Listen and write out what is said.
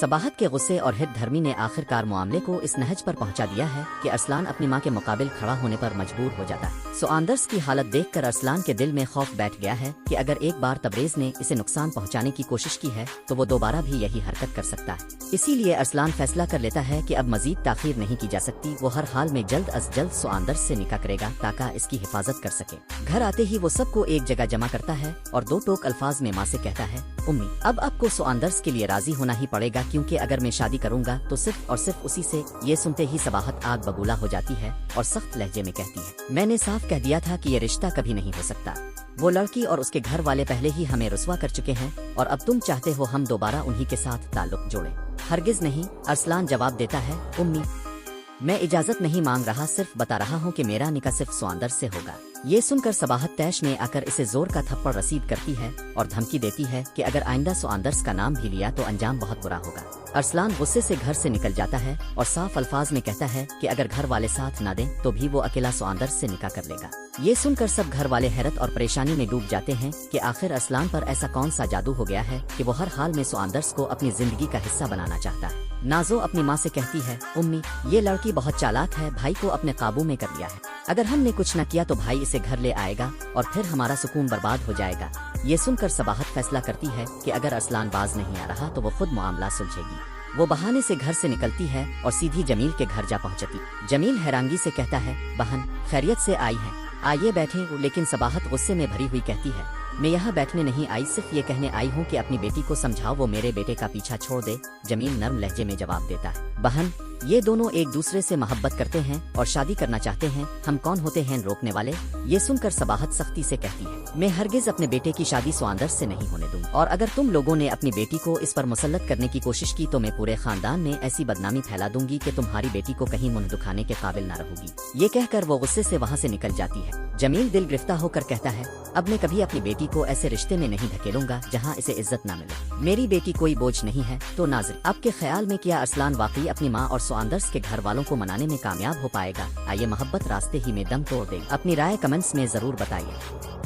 صباحت کے غصے اور ہت دھرمی نے آخر کار معاملے کو اس نہج پر پہنچا دیا ہے کہ ارسلان اپنی ماں کے مقابل کھڑا ہونے پر مجبور ہو جاتا ہے۔ سواندرس کی حالت دیکھ کر ارسلان کے دل میں خوف بیٹھ گیا ہے کہ اگر ایک بار تبریز نے اسے نقصان پہنچانے کی کوشش کی ہے تو وہ دوبارہ بھی یہی حرکت کر سکتا ہے۔ اسی لیے ارسلان فیصلہ کر لیتا ہے کہ اب مزید تاخیر نہیں کی جا سکتی، وہ ہر حال میں جلد از جلد سواندرس سے نکاح کرے گا تاکہ اس کی حفاظت کر سکے۔ گھر آتے ہی وہ سب کو ایک جگہ جمع کرتا ہے اور دو ٹوک الفاظ میں ماں سے کہتا ہے، امی، اب آپ کو سواندرس کے لیے راضی ہونا ہی پڑے گا، کیونکہ اگر میں شادی کروں گا تو صرف اور صرف اسی سے۔ یہ سنتے ہی صباحت آگ ببولا ہو جاتی ہے اور سخت لہجے میں کہتی ہے، میں نے صاف کہہ دیا تھا کہ یہ رشتہ کبھی نہیں ہو سکتا۔ وہ لڑکی اور اس کے گھر والے پہلے ہی ہمیں رسوا کر چکے ہیں اور اب تم چاہتے ہو ہم دوبارہ انہی کے ساتھ تعلق جوڑیں؟ ہرگز نہیں، ارسلان جواب دیتا ہے، امی، میں اجازت نہیں مانگ رہا، صرف بتا رہا ہوں کہ میرا نکاح صرف سواندرس سے ہوگا۔ یہ سن کر صباحت تیش میں آ کر اسے زور کا تھپڑ رسید کرتی ہے اور دھمکی دیتی ہے کہ اگر آئندہ سواندرس کا نام بھی لیا تو انجام بہت برا ہوگا۔ ارسلان غصے سے گھر سے نکل جاتا ہے اور صاف الفاظ میں کہتا ہے کہ اگر گھر والے ساتھ نہ دیں تو بھی وہ اکیلا سواندرس سے نکاح کر لے گا۔ یہ سن کر سب گھر والے حیرت اور پریشانی میں ڈوب جاتے ہیں کہ آخر ارسلان پر ایسا کون سا جادو ہو گیا ہے کہ وہ ہر حال میں سواندرس کو اپنی زندگی کا حصہ بنانا چاہتا ہے۔ نازو اپنی ماں سے کہتی ہے، امی، یہ لڑکی بہت چالاک ہے، بھائی کو اپنے قابو میں کر لیا ہے۔ اگر ہم نے کچھ نہ کیا تو بھائی اسے گھر لے آئے گا اور پھر ہمارا سکون برباد ہو جائے گا۔ یہ سن کر صباحت فیصلہ کرتی ہے کہ اگر ارسلان باز نہیں آ رہا تو وہ خود معاملہ سلجھے گی۔ وہ بہانے سے گھر سے نکلتی ہے اور سیدھی جمیل کے گھر جا پہنچتی۔ جمیل حیرانگی سے کہتا ہے، بہن، خیریت سے آئی ہیں؟ آئیے بیٹھیں، لیکن صباحت غصے میں بھری ہوئی کہتی ہے، میں یہاں بیٹھنے نہیں آئی، صرف یہ کہنے آئی ہوں کہ اپنی بیٹی کو سمجھاؤ وہ میرے بیٹے کا پیچھا چھوڑ دے۔ جمیل نرم لہجے میں جواب دیتا ہے، بہن، یہ دونوں ایک دوسرے سے محبت کرتے ہیں اور شادی کرنا چاہتے ہیں، ہم کون ہوتے ہیں روکنے والے؟ یہ سن کر صباحت سختی سے کہتی ہے، میں ہرگز اپنے بیٹے کی شادی سواندرس سے نہیں ہونے دوں، اور اگر تم لوگوں نے اپنی بیٹی کو اس پر مسلط کرنے کی کوشش کی تو میں پورے خاندان میں ایسی بدنامی پھیلا دوں گی کہ تمہاری بیٹی کو کہیں منہ دکھانے کے قابل نہ رہو گی۔ یہ کہہ کر وہ غصے سے وہاں سے نکل جاتی ہے۔ جمیل دل گرفتہ ہو کر کہتا ہے، اب میں کبھی اپنی بیٹی کو ایسے رشتے میں نہیں دھکیلوں گا جہاں اسے عزت نہ ملے۔ میری بیٹی کوئی بوجھ نہیں ہے۔ تو ناظرین، آپ کے خیال میں کیا ارسلان واقعی اپنی ماں اور سواندرس کے گھر والوں کو منانے میں کامیاب ہو پائے گا؟ آئیے محبت راستے ہی میں دم توڑ دے۔ اپنی رائے کمنٹس میں ضرور بتائیے۔